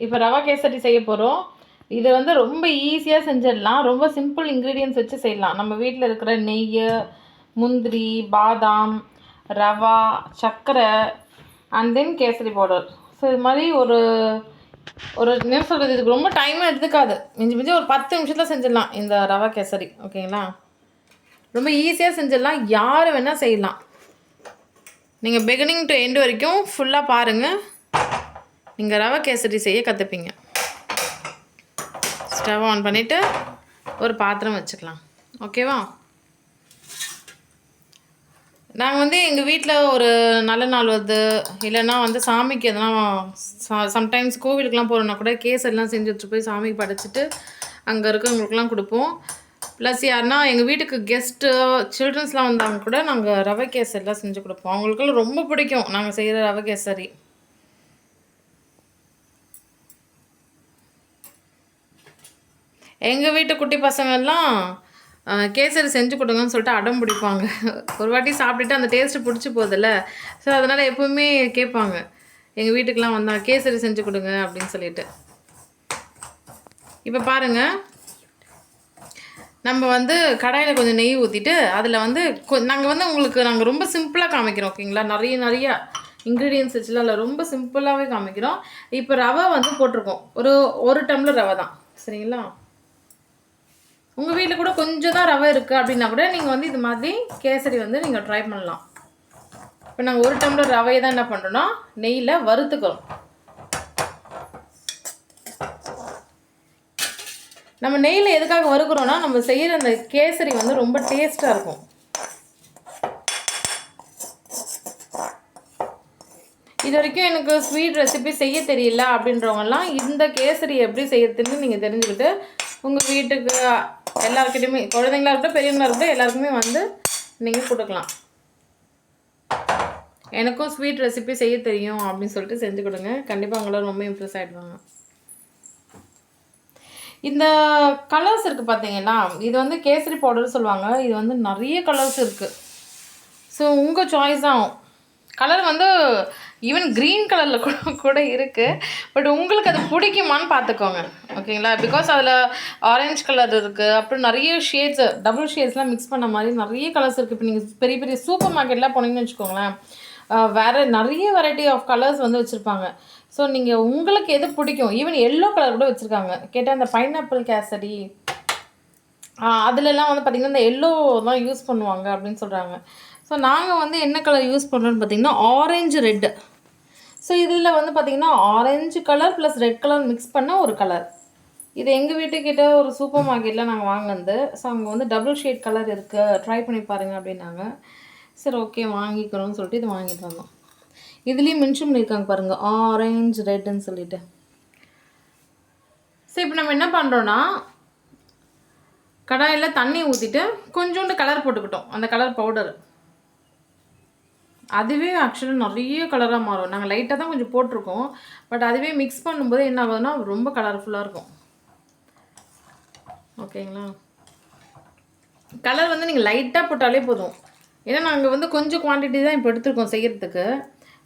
இப்போ ரவா கேசரி செய்ய போகிறோம். இது வந்து ரொம்ப ஈஸியாக செஞ்சிடலாம். ரொம்ப சிம்பிள் இன்க்ரீடியன்ட்ஸ் வச்சு செய்யலாம். நம்ம வீட்டில் இருக்கிற நெய், முந்திரி, பாதாம், ரவா, சர்க்கரை and then kesari powder. So இது மாதிரி ஒரு என்ன சொல்கிறது, இதுக்கு ரொம்ப டைமும் எடுத்துக்காது. மிஞ்சி ஒரு 10 நிமிஷத்தில் செஞ்சிடலாம் இந்த ரவா கேசரி. ஓகேங்களா? ரொம்ப ஈஸியாக செஞ்சிடலாம். யார் வேணால் செய்யலாம். நீங்கள் பிகினிங் டு எண்டு வரைக்கும் ஃபுல்லாக பாருங்கள். நீங்கள் ரவா கேசரி செய்ய கற்றுப்பீங்க. ஸ்டவ் ஆன் பண்ணிவிட்டு ஒரு பாத்திரம் வச்சுக்கலாம். ஓகேவா? நாங்கள் வந்து எங்கள் வீட்டில் ஒரு நல்ல நாள் வருது, இல்லைன்னா வந்து சாமிக்கு எதனா சம்டைம்ஸ் கோவிலுக்கெலாம் போகிறோன்னா கூட கேசரிலாம் செஞ்சு வச்சுட்டு போய் சாமிக்கு படைச்சிட்டு அங்கே இருக்கிறவங்களுக்குலாம் கொடுப்போம். ப்ளஸ் யாருன்னா எங்கள் வீட்டுக்கு கெஸ்ட்டு, சில்ட்ரன்ஸ்லாம் வந்தாங்க கூட நாங்கள் ரவை கேசரிலாம் செஞ்சு கொடுப்போம். அவங்களுக்குலாம் ரொம்ப பிடிக்கும் நாங்கள் செய்கிற ரவை கேசரி. எங்கள் வீட்டு குட்டி பசங்கள்லாம் கேசரி செஞ்சு கொடுங்கன்னு சொல்லிட்டு அடம் பிடிப்பாங்க. ஒரு வாட்டி சாப்பிட்டுட்டு அந்த டேஸ்ட்டு பிடிச்சி போதில்ல, ஸோ அதனால் எப்போவுமே கேட்பாங்க, எங்கள் வீட்டுக்கெலாம் வந்தால் கேசரி செஞ்சு கொடுங்க அப்படின்னு சொல்லிட்டு. இப்போ பாருங்கள், நம்ம வந்து கடாயில் கொஞ்சம் நெய் ஊற்றிட்டு அதில் வந்து நாங்கள் ரொம்ப சிம்பிளாக காமிக்கிறோம். ஓகேங்களா? நிறையா இன்க்ரீடியன்ஸ் வச்சுலாம் இல்லை, ரொம்ப சிம்பிளாகவே காமிக்கிறோம். இப்போ ரவை வந்து போட்டிருக்கோம், ஒரு டம்ளர் ரவை தான். சரிங்களா? உங்கள் வீட்டில் கூட கொஞ்சம் தான் ரவை இருக்குது அப்படின்னா கூட நீங்கள் வந்து இது மாதிரி கேசரி வந்து நீங்கள் ட்ரை பண்ணலாம். இப்போ நாங்கள் ஒரு டம்ளர் ரவையை தான் என்ன பண்ணுறோன்னா நெய்யில் வறுத்துக்கிறோம். நம்ம நெய்யில் எதுக்காக வறுக்கிறோன்னா, நம்ம செய்கிற அந்த கேசரி வந்து ரொம்ப டேஸ்ட்டாக இருக்கும். இது வரைக்கும் எனக்கு ஸ்வீட் ரெசிபி செய்ய தெரியல அப்படின்றவங்கலாம் இந்த கேசரி எப்படி செய்யறதுன்னு நீங்கள் தெரிஞ்சுக்கிட்டு உங்கள் வீட்டுக்கு எல்லாருக்கிட்டையுமே, குழந்தைங்களா இருக்கட்டும் பெரியவங்களா இருக்கட்டும், எல்லாருக்குமே வந்து நீங்கள் கொடுக்கலாம். எனக்கும் ஸ்வீட் ரெசிபி செய்ய தெரியும் அப்படின்னு சொல்லிட்டு செஞ்சு கொடுங்க. கண்டிப்பாக அவங்களாம் ரொம்ப இம்ப்ரெஸ் ஆகிடுவாங்க. இந்த கலர்ஸ் இருக்குது பார்த்தீங்கன்னா, இது வந்து கேசரி பவுடர் சொல்லுவாங்க. இது வந்து நிறைய கலர்ஸ் இருக்குது. ஸோ உங்கள் சாய்ஸ் தான். கலர் வந்து ஈவன் க்ரீன் கலரில் கூட இருக்குது. பட் உங்களுக்கு அது பிடிக்குமான்னு பார்த்துக்கோங்க. ஓகேங்களா? பிகாஸ் அதில் ஆரஞ்சு கலர் இருக்குது, அப்புறம் நிறைய ஷேட்ஸு, டபுள் ஷேட்ஸ்லாம் மிக்ஸ் பண்ண மாதிரி நிறைய கலர்ஸ் இருக்குது. இப்போ நீங்கள் பெரிய பெரிய சூப்பர் மார்க்கெட்லாம் போனீங்கன்னு வச்சுக்கோங்களேன், வேறு நிறைய வெரைட்டி ஆஃப் கலர்ஸ் வந்து வச்சுருப்பாங்க. ஸோ நீங்கள் உங்களுக்கு எது பிடிக்கும், ஈவன் எல்லோ கலர் கூட வச்சுருக்காங்க. கேட்டால் அந்த பைனாப்பிள் கேசரி அதுலலாம் வந்து பார்த்திங்கன்னா இந்த எல்லோ தான் யூஸ் பண்ணுவாங்க அப்படின்னு சொல்கிறாங்க. ஸோ நாங்கள் வந்து என்ன கலர் யூஸ் பண்ணுறோன்னு பார்த்திங்கன்னா ஆரஞ்சு ரெட்டு. ஸோ இதில் வந்து பார்த்திங்கன்னா orange colour plus red colour mix பண்ண ஒரு கலர். இது எங்கள் வீட்டுக்கிட்ட ஒரு சூப்பர் மார்க்கெட்டில் நாங்கள் வாங்கினது. ஸோ அங்கே வந்து டபுள் ஷேட் கலர் இருக்குது, ட்ரை பண்ணி பாருங்கள் அப்படின்னாங்க. சரி ஓகே வாங்கிக்கிறோன்னு சொல்லிட்டு இது வாங்கிட்டு வந்தோம். இதுலேயும் மென்ஷன் பண்ணியிருக்காங்க பாருங்கள், ஆரஞ்சு ரெட்டுன்னு சொல்லிட்டு. ஸோ இப்போ நம்ம என்ன பண்ணுறோன்னா, கடாயில் தண்ணி ஊற்றிட்டு கொஞ்சோண்டு கலர் போட்டுக்கிட்டோம், அந்த கலர் பவுடர். அதுவே ஆக்சுவலாக நிறைய கலராக மாறும். நாங்கள் லைட்டாக தான் கொஞ்சம் போட்டிருக்கோம், பட் அதுவே மிக்ஸ் பண்ணும்போது என்ன ஆகுதுன்னா ரொம்ப கலர்ஃபுல்லாக இருக்கும். ஓகேங்களா? கலர் வந்து நீங்கள் லைட்டாக போட்டாலே போதும். ஏன்னா நாங்கள் வந்து கொஞ்சம் குவான்டிட்டி தான் இப்போ எடுத்துருக்கோம் செய்கிறதுக்கு.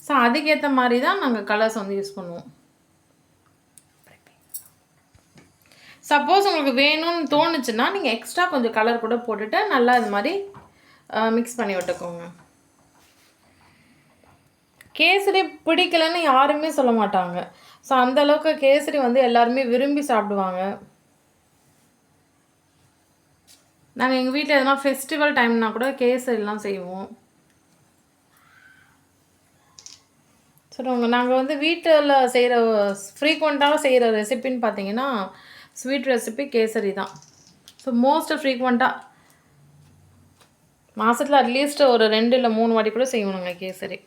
ஸோ அதுக்கேற்ற மாதிரி தான் நாங்கள் கலர்ஸ் வந்து யூஸ் பண்ணுவோம். சப்போஸ் உங்களுக்கு வேணும்னு தோணுச்சுன்னா நீங்கள் எக்ஸ்ட்ரா கொஞ்சம் கலர் கூட போட்டுட்டு நல்லா இது மாதிரி மிக்ஸ் பண்ணி விட்டுக்கோங்க. கேசரி பிடிக்கலன்னு யாருமே சொல்ல மாட்டாங்க. ஸோ அந்தளவுக்கு கேசரி வந்து எல்லாருமே விரும்பி சாப்பிடுவாங்க. நாங்கள் எங்கள் வீட்டில் எதனா ஃபெஸ்டிவல் டைம்னா கூட கேசரிலாம் செய்வோம். ஸோ நாங்கள் வந்து வீட்டில் செய்கிற ஃப்ரீக்வெண்ட்டாக செய்கிற ரெசிபின்னு பார்த்தீங்கன்னா ஸ்வீட் ரெசிபி கேசரி தான். ஸோ மோஸ்ட் ஃப்ரீக்வெண்ட்டாக மாதத்தில் அட்லீஸ்ட் ஒரு 2 இல்லை 3 வாட்டி கூட செய்வோம் நாங்கள் கேசரி.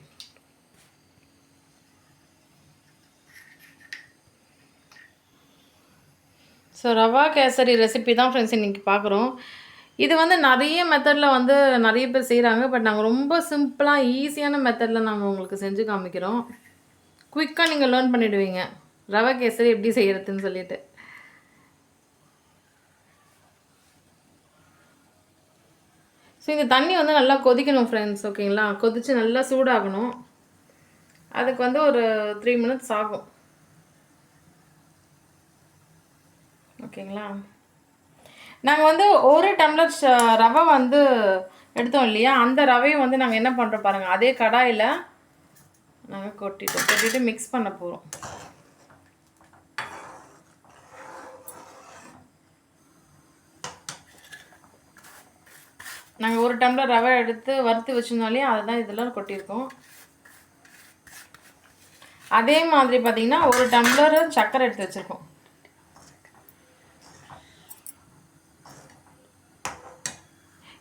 ஸோ ரவா கேசரி ரெசிபி தான் ஃப்ரெண்ட்ஸ் இன்றைக்கி பார்க்குறோம். இது வந்து நிறைய மெத்தடில் வந்து நிறைய பேர் செய்கிறாங்க. பட் நாங்கள் ரொம்ப சிம்பிளாக ஈஸியான மெத்தடில் நாங்கள் உங்களுக்கு செஞ்சு காமிக்கிறோம். குயிக்காக நீங்கள் லேர்ன் பண்ணிவிடுவீங்க ரவா கேசரி எப்படி செய்கிறதுன்னு சொல்லிட்டு. ஸோ இந்த தண்ணி வந்து நல்லா கொதிக்கணும் ஃப்ரெண்ட்ஸ். ஓகேங்களா? கொதித்து நல்லா சூடாகணும். அதுக்கு வந்து ஒரு 3 மினிட்ஸ் ஆகும். ஓகேங்களா. நாங்கள் வந்து ஒரு டம்ளர் ரவை வந்து எடுத்தோம் இல்லையா, அந்த ரவையை வந்து நாங்கள் என்ன பண்ணுறோம் பாருங்கள், அதே கடாயில் நாங்கள் கொட்டிட்டு மிக்ஸ் பண்ண போகிறோம். நாங்கள் ஒரு டம்ளர் ரவை எடுத்து வறுத்து வச்சுருந்தோம் இல்லையா, அதுதான் இதெல்லாம் கொட்டியிருக்கோம். அதே மாதிரி பார்த்தீங்கன்னா ஒரு டம்ளர் சர்க்கரை எடுத்து வச்சுருக்கோம்.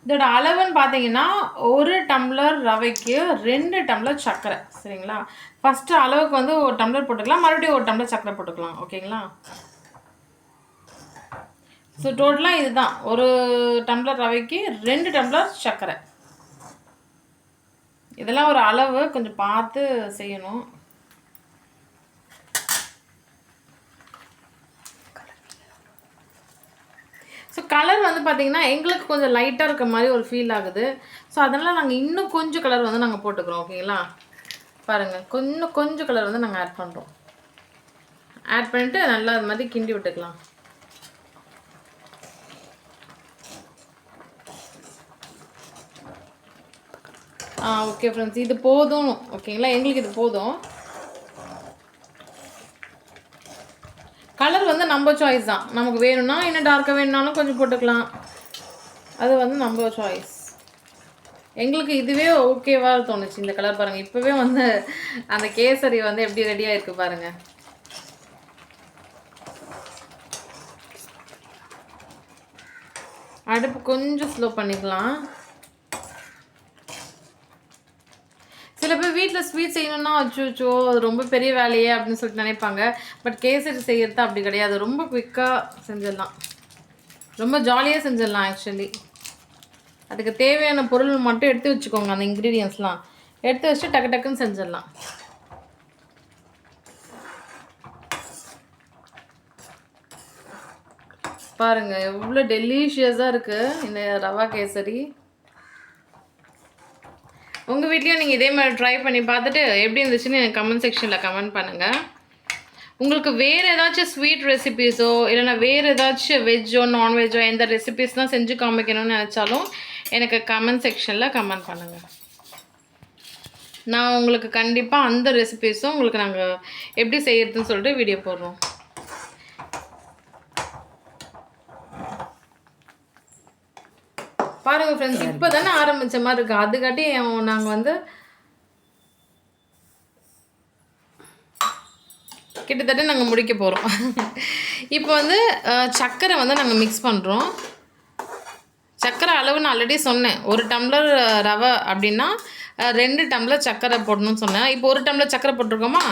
இதோட அளவுன்னு பார்த்தீங்கன்னா ஒரு டம்ளர் ரவைக்கு 2 டம்ளர் சர்க்கரை. சரிங்களா. ஃபஸ்ட்டு அளவுக்கு வந்து ஒரு டம்ளர் போட்டுக்கலாம், மறுபடியும் ஒரு டம்ளர் சர்க்கரை போட்டுக்கலாம். ஓகேங்களா. ஸோ டோட்டலாக இதுதான், ஒரு டம்ளர் ரவைக்கு 2 டம்ளர் சர்க்கரை. இதெல்லாம் ஒரு அளவு, கொஞ்சம் பார்த்து செய்யணும். ஸோ கலர் வந்து பார்த்திங்கன்னா எங்களுக்கு கொஞ்சம் லைட்டாக இருக்க மாதிரி ஒரு ஃபீல் ஆகுது. ஸோ அதனால் நாங்கள் இன்னும் கொஞ்சம் கலர் வந்து நாங்கள் போட்டுக்கிறோம். ஓகேங்களா. பாருங்கள், கொஞ்சம் கலர் வந்து நாங்கள் ஆட் பண்ணுறோம். ஆட் பண்ணிவிட்டு நல்லா அது மாதிரி கிண்டி விட்டுக்கலாம். ஓகே ஃப்ரெண்ட்ஸ், இது போதும். ஓகேங்களா, எங்களுக்கு இது போதும். கலர் வந்து நம்ம சாய்ஸ் தான். நமக்கு வேணும்னா இன்னும் டார்க்காக வேணும்னாலும் கொஞ்சம் போட்டுக்கலாம். அது வந்து நம்ம சாய்ஸ். எங்களுக்கு இதுவே ஓகேவாக தோணுச்சு இந்த கலர். பாருங்கள், இப்போவே வந்து அந்த கேசரி வந்து எப்படி ரெடியாக இருக்குது பாருங்கள். அடுப்பு கொஞ்சம் ஸ்லோ பண்ணிக்கலாம். சில பேர் வீட்டில் ஸ்வீட் செய்யணுன்னா அச்சோ அது ரொம்ப பெரிய வேலையே அப்படின்னு சொல்லிட்டு நினைப்பாங்க. பட் கேசரி செய்கிறது அப்படி கிடையாது. ரொம்ப குயிக்காக செஞ்சிடலாம், ரொம்ப ஜாலியாக செஞ்சிடலாம். ஆக்சுவலி அதுக்கு தேவையான பொருள் மட்டும் எடுத்து வச்சுக்கோங்க. அந்த இன்க்ரீடியன்ஸ்லாம் எடுத்து வச்சுட்டு டக்கு டக்குன்னு செஞ்சிடலாம். பாருங்கள் எவ்வளோ டெலிஷியஸாக இருக்குது இந்த ரவா கேசரி. உங்கள் வீட்லேயும் நீங்கள் இதே மாதிரி ட்ரை பண்ணி பார்த்துட்டு எப்படி இருந்துச்சுன்னு எனக்கு கமெண்ட் செக்ஷனில் கமெண்ட் பண்ணுங்கள். உங்களுக்கு வேறு ஏதாச்சும் ஸ்வீட் ரெசிபீஸோ இல்லைனா வேறு ஏதாச்சும் வெஜ்ஜோ நான்வெஜ்ஜோ எந்த ரெசிபீஸ்லாம் செஞ்சு காமிக்கணும்னு நினச்சாலும் எனக்கு கமெண்ட் செக்ஷனில் கமெண்ட் பண்ணுங்கள். நான் உங்களுக்கு கண்டிப்பாக அந்த ரெசிபீஸும் உங்களுக்கு நாங்கள் எப்படி செய்யறதுன்னு சொல்லிட்டு வீடியோ போடுறோம். பாருங்கள் ஃப்ரெண்ட்ஸ், இப்போ தானே ஆரம்பித்த மாதிரி இருக்குது. அதுக்காட்டி நாங்கள் வந்து கிட்டத்தட்ட நாங்கள் முடிக்க போகிறோம். இப்போ வந்து சர்க்கரை வந்து நாங்கள் மிக்ஸ் பண்ணுறோம். சர்க்கரை அளவு நான் ஆல்ரெடி சொன்னேன். ஒரு டம்ளர் ரவை அப்படின்னா 2 டம்ளர் சர்க்கரை போடணும்னு சொன்னேன். இப்போ ஒரு டம்ளர் சர்க்கரை போட்டிருக்கோமா,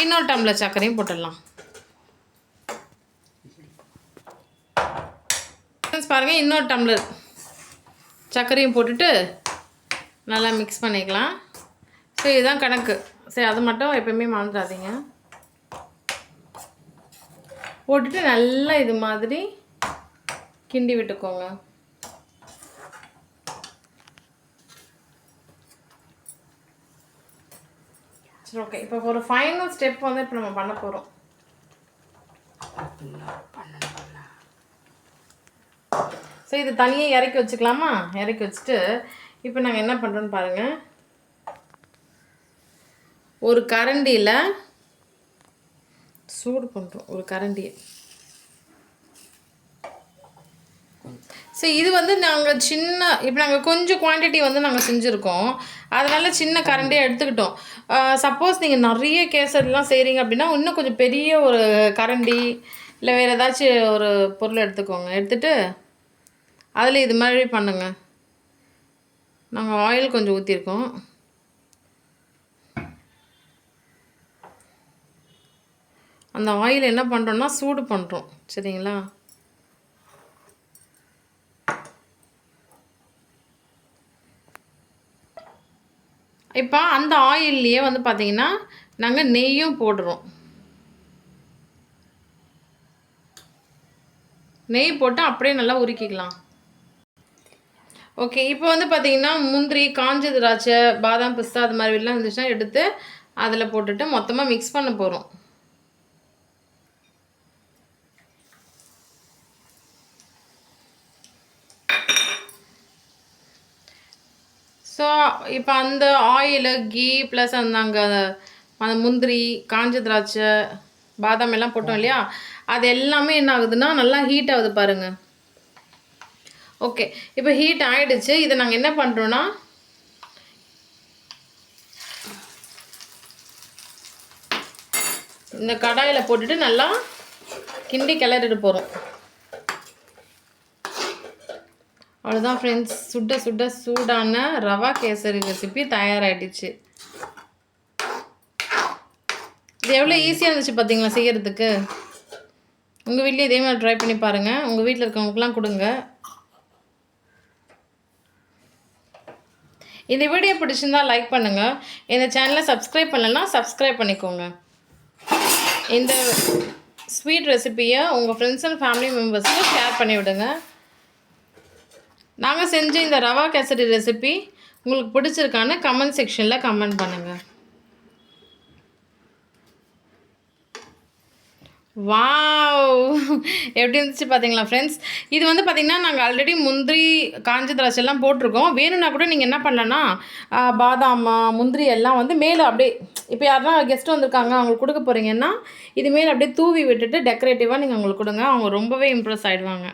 இன்னொரு டம்ளர் சர்க்கரையும் போட்டுடலாம். பாருங்கள், இன்னொரு டம்ளர் சர்க்கரையும் போட்டுட்டு நல்லா மிக்ஸ் பண்ணிக்கலாம். ஸோ இதுதான் கணக்கு. சரி, அது மட்டும் எப்போயுமே மறந்துடாதீங்க. போட்டுட்டு நல்லா இது மாதிரி கிண்டி விட்டுக்கோங்க. சரி, ஓகே. இப்போ ஒரு ஃபைனல் ஸ்டெப் வந்து இப்போ நம்ம பண்ண போகிறோம். ஸோ இது தனியாக இறக்கி வச்சுக்கலாமா? இறக்கி வச்சுட்டு இப்போ நாங்கள் என்ன பண்ணுறோன்னு பாருங்கள். ஒரு கரண்டியில் சூடு பண்ணுறோம், ஒரு கரண்டியை. ஸோ இது வந்து நாங்கள் இப்போ நாங்கள் கொஞ்சம் குவான்டிட்டி வந்து நாங்கள் செஞ்சுருக்கோம், அதனால் சின்ன கரண்டியாக எடுத்துக்கிட்டோம். சப்போஸ் நீங்கள் நிறைய கேசரிலாம் செய்கிறீங்க அப்படின்னா இன்னும் கொஞ்சம் பெரிய ஒரு கரண்டி இல்லை வேறு ஏதாச்சும் ஒரு பொருள் எடுத்துக்கோங்க. எடுத்துகிட்டு அதில் இது மாதிரி பண்ணுங்கள். நாங்கள் ஆயில் கொஞ்சம் ஊற்றிருக்கோம். அந்த ஆயில் என்ன பண்ணுறோன்னா சூடு பண்ணுறோம். சரிங்களா. இப்போ அந்த ஆயில்லையே வந்து பார்த்திங்கன்னா நாங்கள் நெய்யும் போடுறோம். நெய் போட்டு அப்படியே நல்லா உருக்கிக்கலாம். ஓகே. இப்போ வந்து பார்த்திங்கன்னா முந்திரி, காஞ்ச திராட்சை, பாதாம், பிஸ்தா அது மாதிரிலாம் இருந்துச்சுன்னா எடுத்து அதில் போட்டுட்டு மொத்தமாக மிக்ஸ் பண்ண போகிறோம். ஸோ இப்போ அந்த ஆயிலு கீ ப்ளஸ் அங்கே அந்த முந்திரி காஞ்ச திராட்சை பாதாம் எல்லாம் போட்டோம் இல்லையா, அது எல்லாமே என்ன ஆகுதுன்னா நல்லா ஹீட் ஆகுது பாருங்கள். ஓகே, இப்போ ஹீட் ஆகிடுச்சு. இதை நாங்கள் என்ன பண்ணுறோன்னா இந்த கடாயில் போட்டுட்டு நல்லா கிண்டி கிளறிட்டு போகிறோம். அவ்வளோதான் ஃப்ரெண்ட்ஸ், சுட சுட சூடான ரவா கேசரி ரெசிபி தயாராகிடுச்சு. இது எவ்வளோ ஈஸியாக இருந்துச்சு பார்த்தீங்களா செய்கிறதுக்கு. உங்கள் வீட்லேயும் இதே மாதிரி ட்ரை பண்ணி பாருங்கள். உங்கள் வீட்டில் இருக்கவங்களுக்குலாம் கொடுங்க. இந்த வீடியோ பிடிச்சிருந்தா லைக் பண்ணுங்கள். இந்த சேனலை சப்ஸ்கிரைப் பண்ணலைன்னா சப்ஸ்கிரைப் பண்ணிக்கோங்க. இந்த ஸ்வீட் ரெசிப்பியை உங்கள் ஃப்ரெண்ட்ஸ் அண்ட் ஃபேமிலி மெம்பர்ஸ்க்கு ஷேர் பண்ணி விடுங்க. நாங்கள் செஞ்ச இந்த ரவா கேசரி ரெசிபி உங்களுக்கு பிடிச்சிருக்கான்னு கமெண்ட் செக்ஷனில் கமெண்ட் பண்ணுங்கள். வாவ், எப்படி இருந்துச்சு பார்த்தீங்களா ஃப்ரெண்ட்ஸ். இது வந்து பார்த்திங்கன்னா நாங்கள் ஆல்ரெடி முந்திரி காஞ்ச திராட்சைலாம் போட்டிருக்கோம். வேணும்னா கூட நீங்கள் என்ன பண்ணலன்னா பாதாம் முந்திரி எல்லாம் வந்து மேலே அப்படியே, இப்போ யாருன்னா கெஸ்ட்டு வந்திருக்காங்க அவங்களுக்கு கொடுக்க போகிறீங்கன்னா இது மேலே அப்படியே தூவி விட்டுட்டு டெக்கரேட்டிவாக நீங்கள் அவங்களுக்கு கொடுங்க. அவங்க ரொம்பவே இம்ப்ரெஸ் ஆகிடுவாங்க.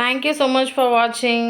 Thank you so much for watching.